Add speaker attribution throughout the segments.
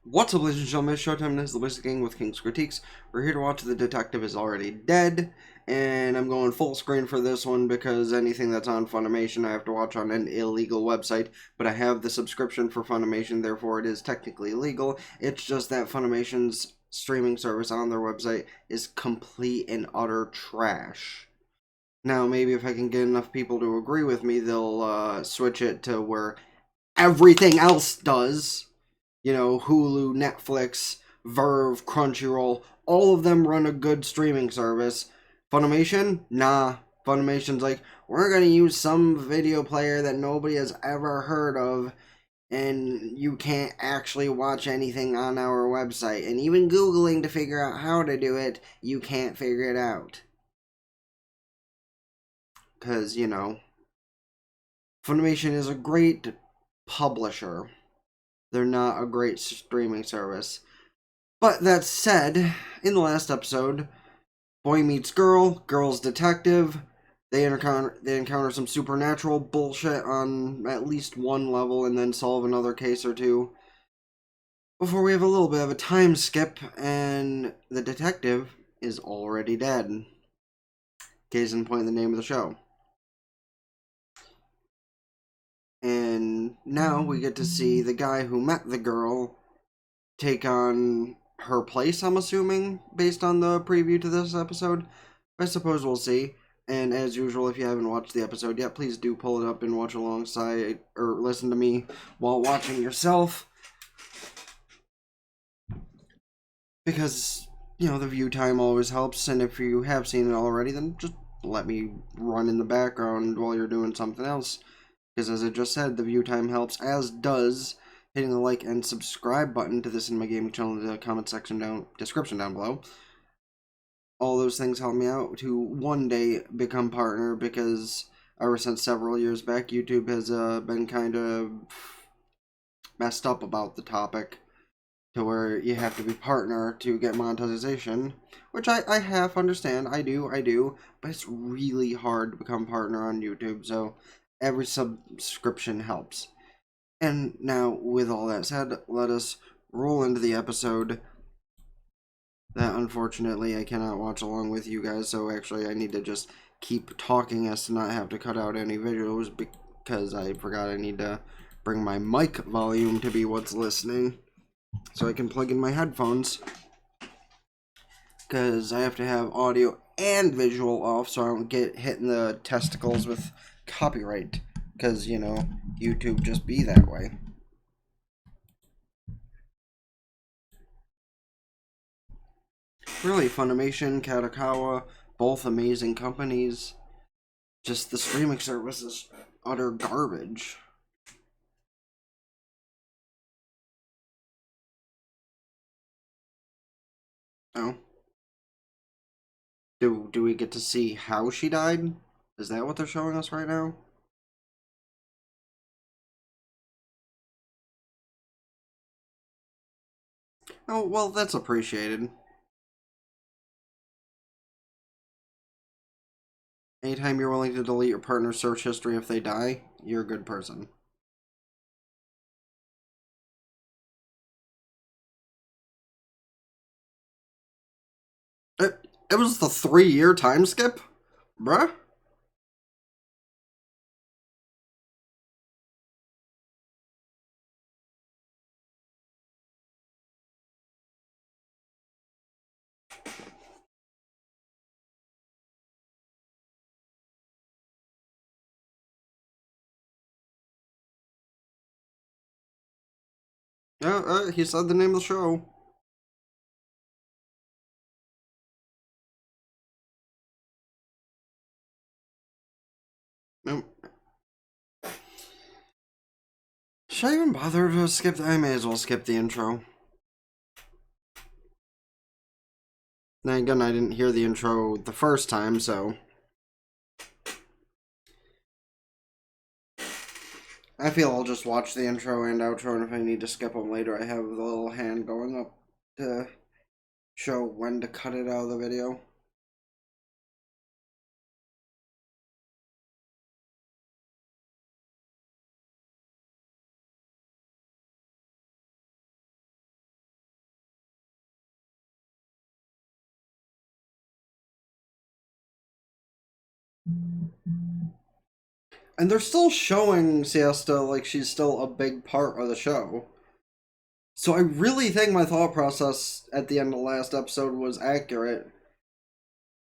Speaker 1: What's up, ladies and gentlemen? It's Showtime, and this is the Wizard Gang with King's Critiques. We're here to watch The Detective is Already Dead, and I'm going full screen for this one because anything that's on Funimation I have to watch on an illegal website, but I have the subscription for Funimation, therefore it is technically legal. It's just that Funimation's streaming service on their website is complete and utter trash. Now, maybe if I can get enough people to agree with me, they'll switch it to where everything else does. You know, Hulu, Netflix, Verve, Crunchyroll, all of them run a good streaming service. Funimation? Nah. Funimation's like, we're going to use some video player that nobody has ever heard of, and you can't actually watch anything on our website. And even Googling to figure out how to do it, you can't figure it out. Because, you know, Funimation is a great publisher. They're not a great streaming service. But that said, in the last episode, boy meets girl, girl's detective. They encounter some supernatural bullshit on at least one level and then solve another case or two. Before we have a little bit of a time skip, and the detective is already dead. Case in point, the name of the show. And now we get to see the guy who met the girl take on her place, I'm assuming, based on the preview to this episode. I suppose we'll see. And as usual, if you haven't watched the episode yet, please do pull it up and watch alongside, or listen to me while watching yourself. Because, you know, the view time always helps, and if you have seen it already, then just let me run in the background while you're doing something else. Because as I just said, the view time helps, as does hitting the like and subscribe button to this in my gaming channel in the comment section description down below. All those things help me out to one day become partner, because ever since several years back, YouTube has been kind of messed up about the topic to where you have to be partner to get monetization, which I half understand. I do, but it's really hard to become partner on YouTube, so every subscription helps. And now, with all that said, let us roll into the episode that unfortunately I cannot watch along with you guys, so actually I need to just keep talking as to not have to cut out any visuals, because I forgot I need to bring my mic volume to be what's listening so I can plug in my headphones, because I have to have audio and visual off so I don't get hit in the testicles with copyright, because, you know, YouTube just be that way. Really, Funimation, Katakawa, both amazing companies. Just the streaming service is utter garbage. Oh. Do we get to see how she died? Is that what they're showing us right now? Oh, well, that's appreciated. Anytime you're willing to delete your partner's search history if they die, you're a good person. It was the 3-year time skip? Bruh? He said the name of the show. Nope. Should I even bother to skip? I may as well skip the intro. Then again, I didn't hear the intro the first time, so I feel I'll just watch the intro and outro, and if I need to skip them later, I have the little hand going up to show when to cut it out of the video. And they're still showing Siesta like she's still a big part of the show. So I really think my thought process at the end of the last episode was accurate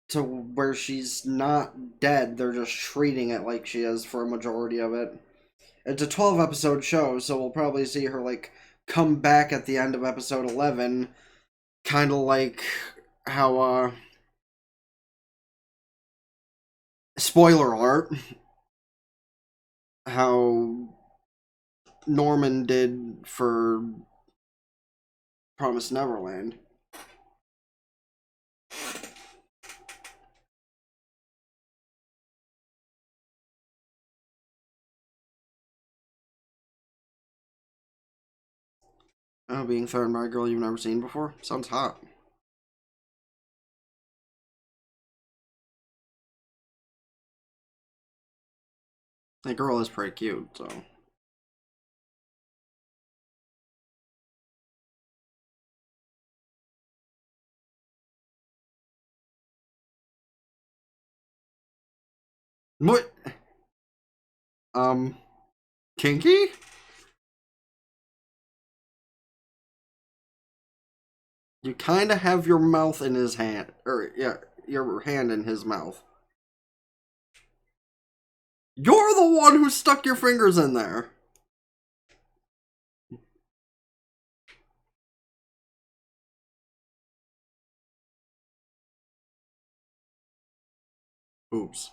Speaker 1: to where she's not dead. They're just treating it like she is for a majority of it. It's a 12 episode show, so we'll probably see her like come back at the end of episode 11, kind of like how spoiler alert, how Norman did for Promised Neverland. Oh, being threatened by a girl you've never seen before? Sounds hot. That girl is pretty cute, so. What? Um, Kinky? You kind of have your mouth in his hand. Or, yeah, your hand in his mouth. You're the one who stuck your fingers in there. Oops.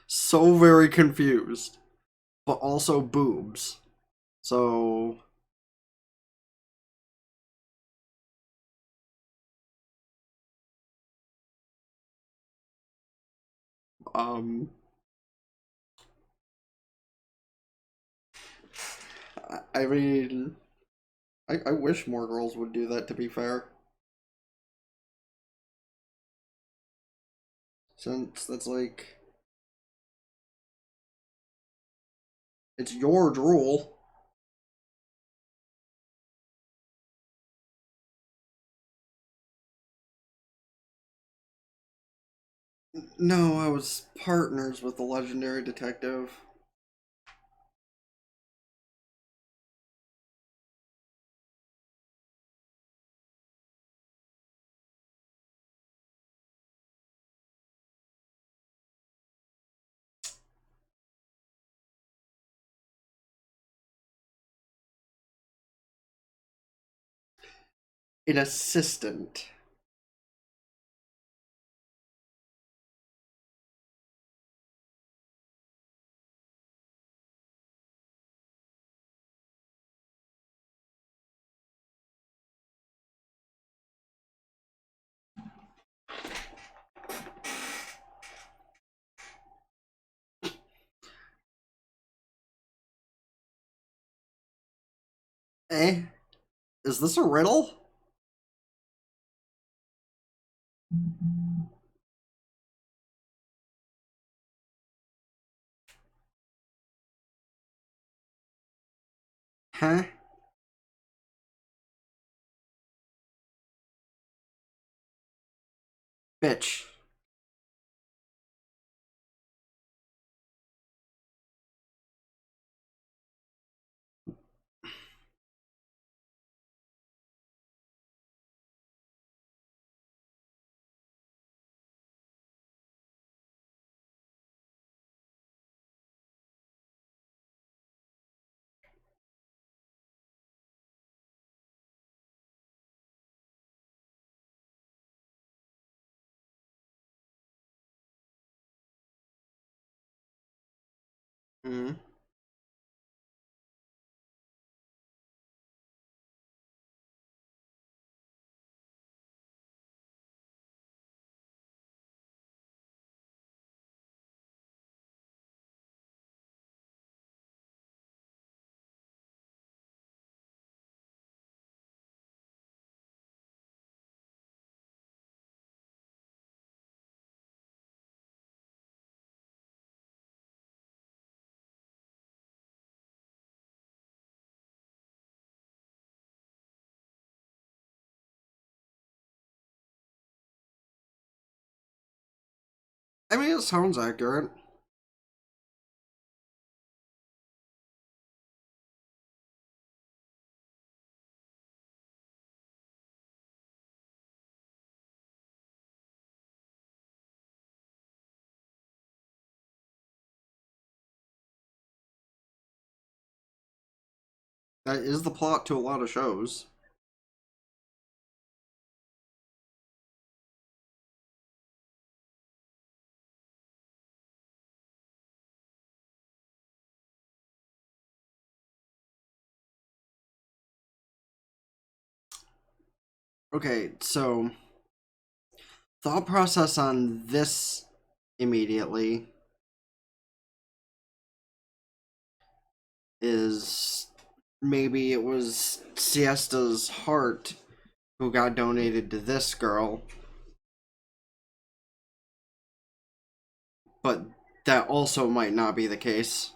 Speaker 1: So very confused. But also boobs. So, um, I mean, I wish more girls would do that, to be fair. Since that's like, it's your drool. No, I was partners with the legendary detective. An assistant. Eh? Is this a riddle? Huh? Bitch. Hmm. I mean, it sounds accurate. That is the plot to a lot of shows. Okay, so thought process on this immediately is maybe it was Siesta's heart who got donated to this girl, but that also might not be the case.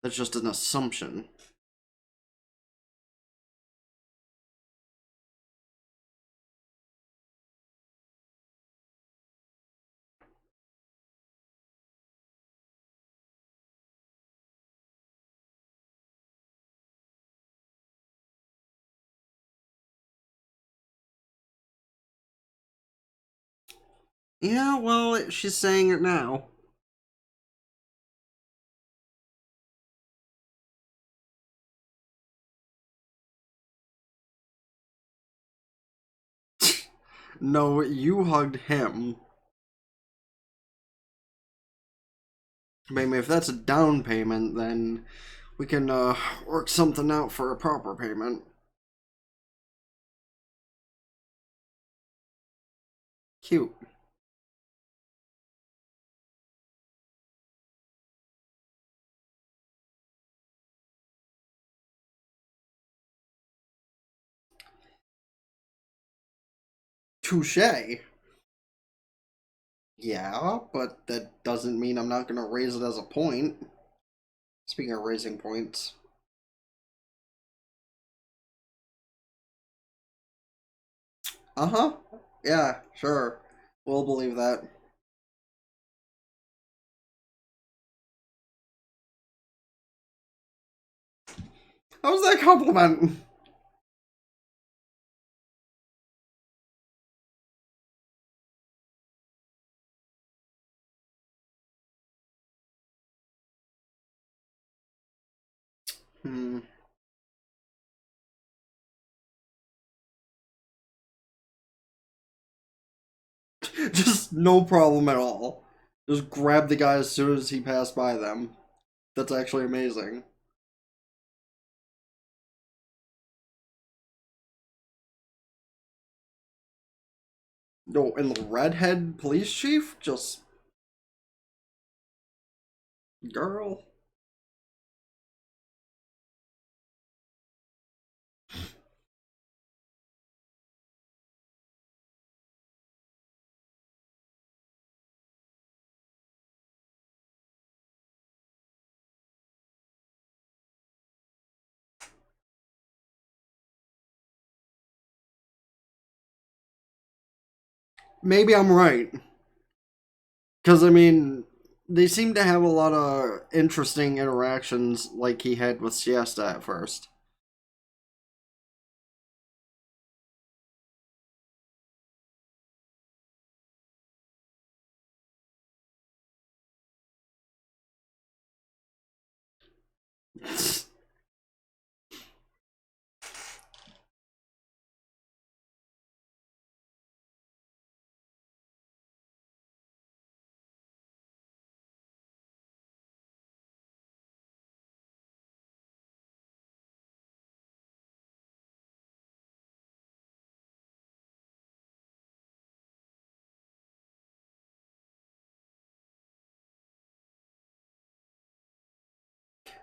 Speaker 1: That's just an assumption. Yeah, well, she's saying it now. No, you hugged him. Maybe if that's a down payment, then we can work something out for a proper payment. Cute. Touche. Yeah, but that doesn't mean I'm not gonna raise it as a point. Speaking of raising points. Uh huh. Yeah, sure. We'll believe that. How's that compliment? Hmm. Just no problem at all. Just grab the guy as soon as he passed by them. That's actually amazing. No, and the redhead police chief? Just. Girl. Maybe I'm right. Because, I mean, they seem to have a lot of interesting interactions like he had with Siesta at first.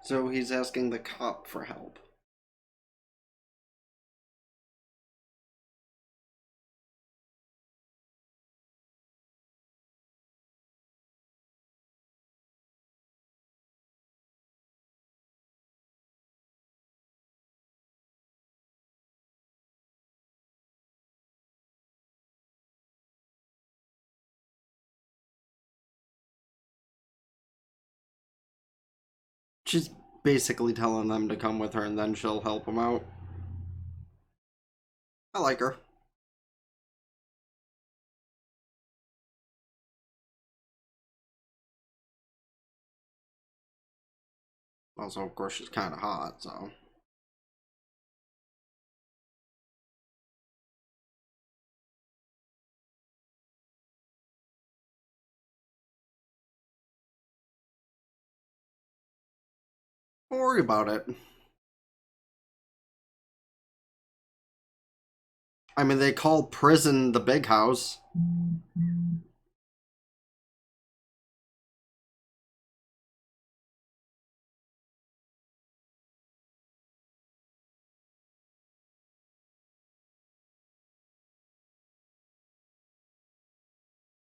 Speaker 1: So he's asking the cop for help. She's basically telling them to come with her and then she'll help them out. I like her. Also, of course, she's kind of hot, so. Don't worry about it. I mean, they call prison the big house.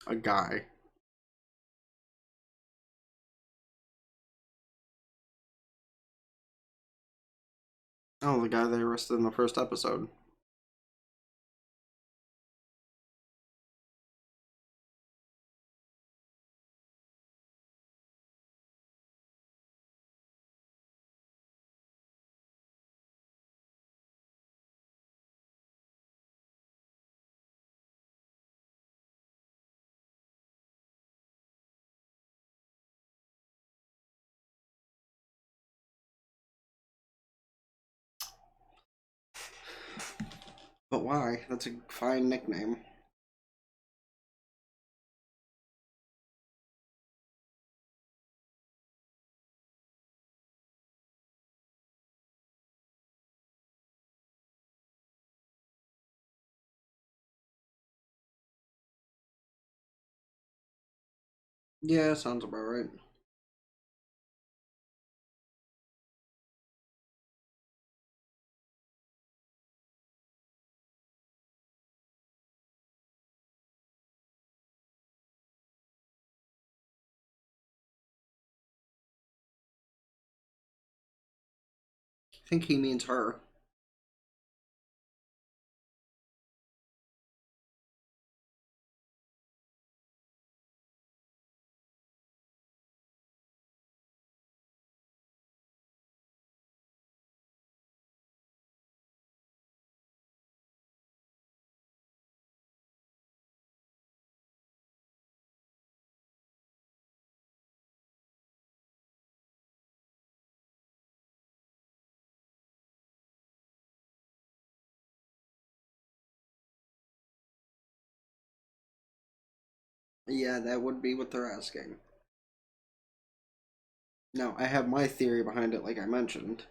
Speaker 1: A guy. Oh, the guy they arrested in the first episode. But why? That's a fine nickname. Yeah, sounds about right. I think he means her. Yeah, that would be what they're asking. Now, I have my theory behind it, like I mentioned.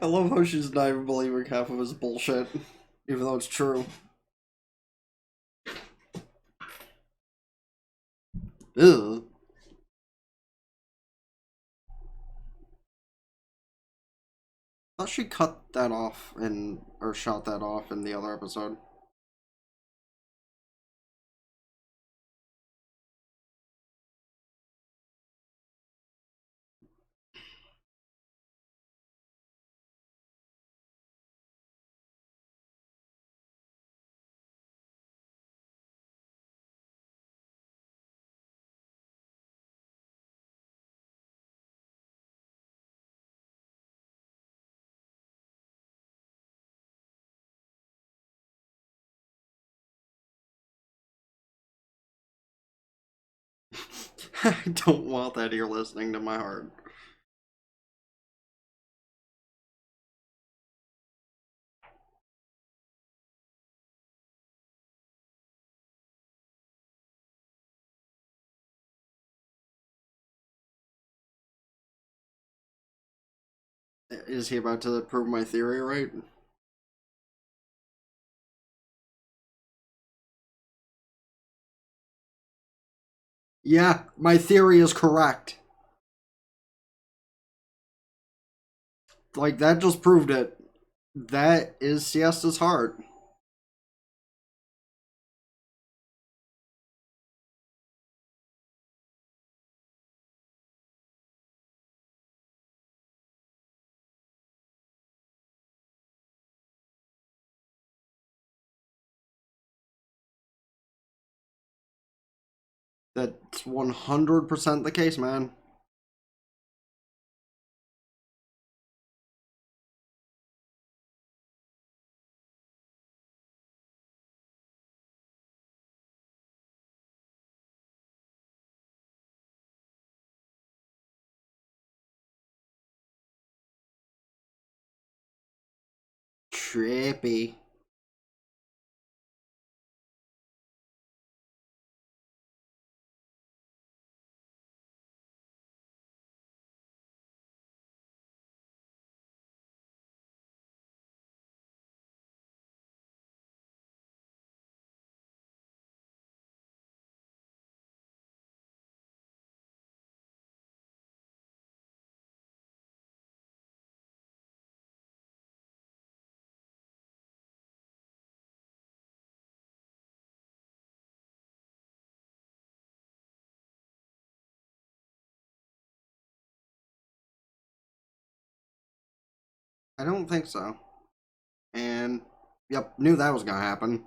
Speaker 1: I love how she's not even believing half of his bullshit, even though it's true. Ugh. I thought she cut that off or shot that off in the other episode. I don't want that ear listening to my heart. Is he about to prove my theory right? Yeah, my theory is correct. Like, that just proved it. That is Siesta's heart. That's 100% the case, man. Trippy. I don't think so. And, yep, knew that was gonna happen.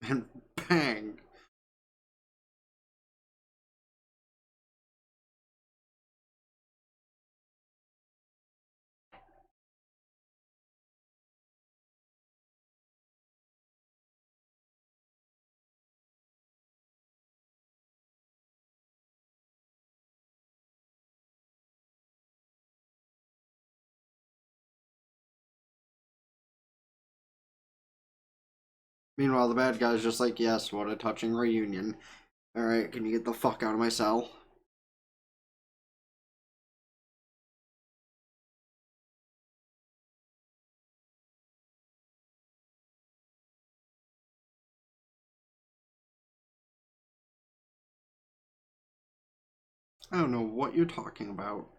Speaker 1: And bang. Meanwhile, the bad guy's just like, yes, what a touching reunion. Alright, can you get the fuck out of my cell? I don't know what you're talking about.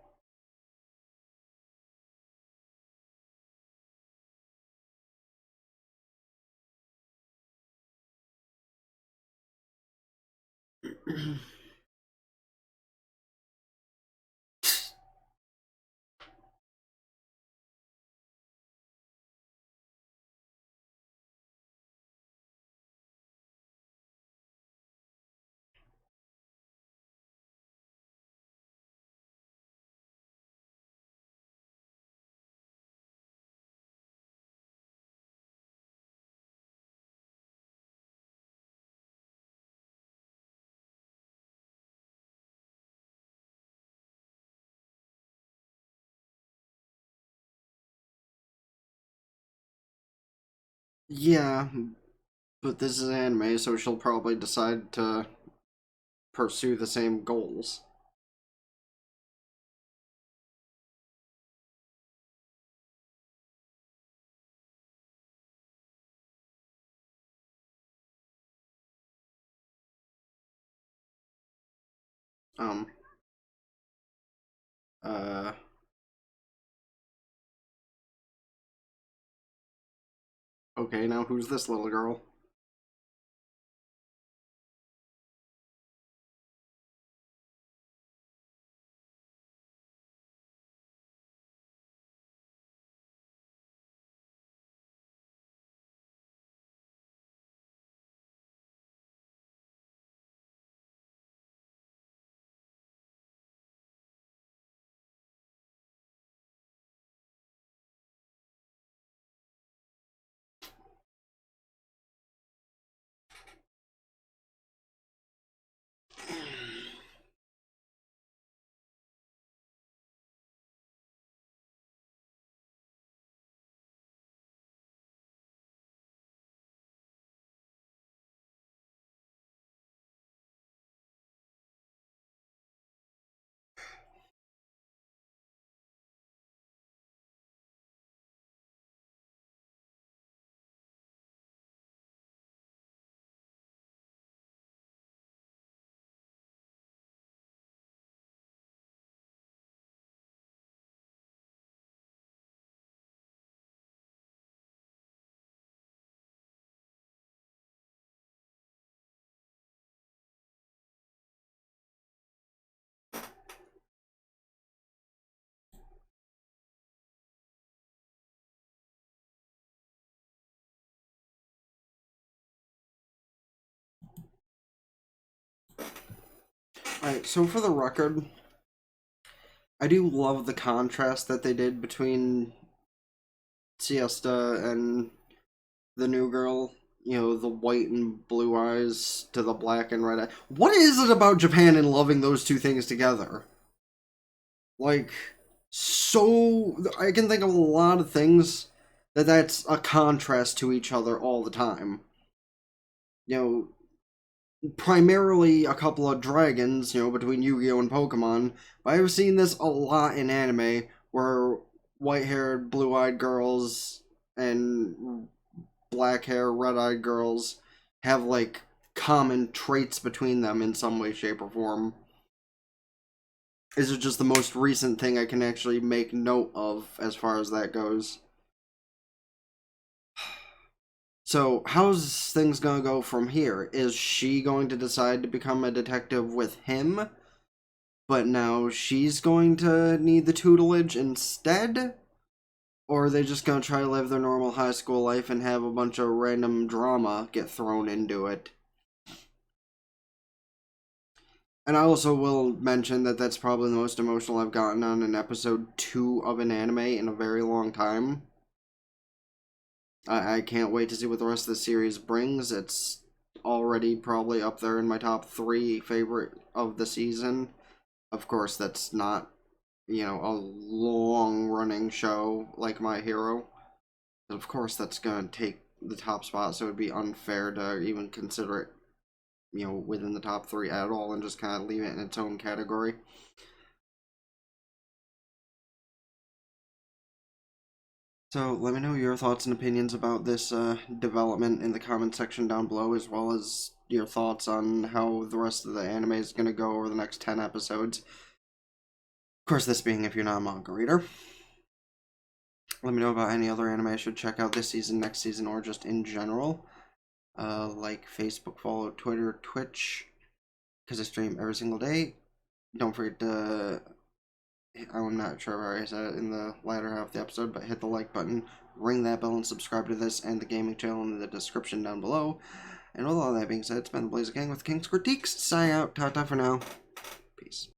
Speaker 1: Yeah, but this is anime, so she'll probably decide to pursue the same goals. Um, uh, okay, now who's this little girl? Alright, so for the record, I do love the contrast that they did between Siesta and the new girl. You know, the white and blue eyes to the black and red eye. What is it about Japan and loving those two things together? Like, so I can think of a lot of things that's a contrast to each other all the time. You know, primarily a couple of dragons, you know, between Yu-Gi-Oh and Pokemon, but I've seen this a lot in anime where white-haired, blue-eyed girls and black-hair, red-eyed girls have like common traits between them in some way, shape, or form. This is just the most recent thing I can actually make note of as far as that goes. So, how's things gonna go from here? Is she going to decide to become a detective with him? But now she's going to need the tutelage instead? Or are they just gonna try to live their normal high school life and have a bunch of random drama get thrown into it? And I also will mention that that's probably the most emotional I've gotten on an episode 2 of an anime in a very long time. I can't wait to see what the rest of the series brings. It's already probably up there in my top 3 favorite of the season. Of course, that's not, you know, a long running show like My Hero. Of course, that's going to take the top spot, so it would be unfair to even consider it, you know, within the top 3 at all and just kind of leave it in its own category. So let me know your thoughts and opinions about this development in the comment section down below, as well as your thoughts on how the rest of the anime is going to go over the next 10 episodes. Of course, this being if you're not a manga reader. Let me know about any other anime I should check out this season, next season, or just in general. Like Facebook, follow Twitter, Twitch, because I stream every single day. Don't forget to, I'm not sure if I already said it in the latter half of the episode, but hit the like button, ring that bell, and subscribe to this and the gaming channel in the description down below. And with all that being said, it's been the Blazer Gang with King's Critiques. Sign out. Ta-ta for now. Peace.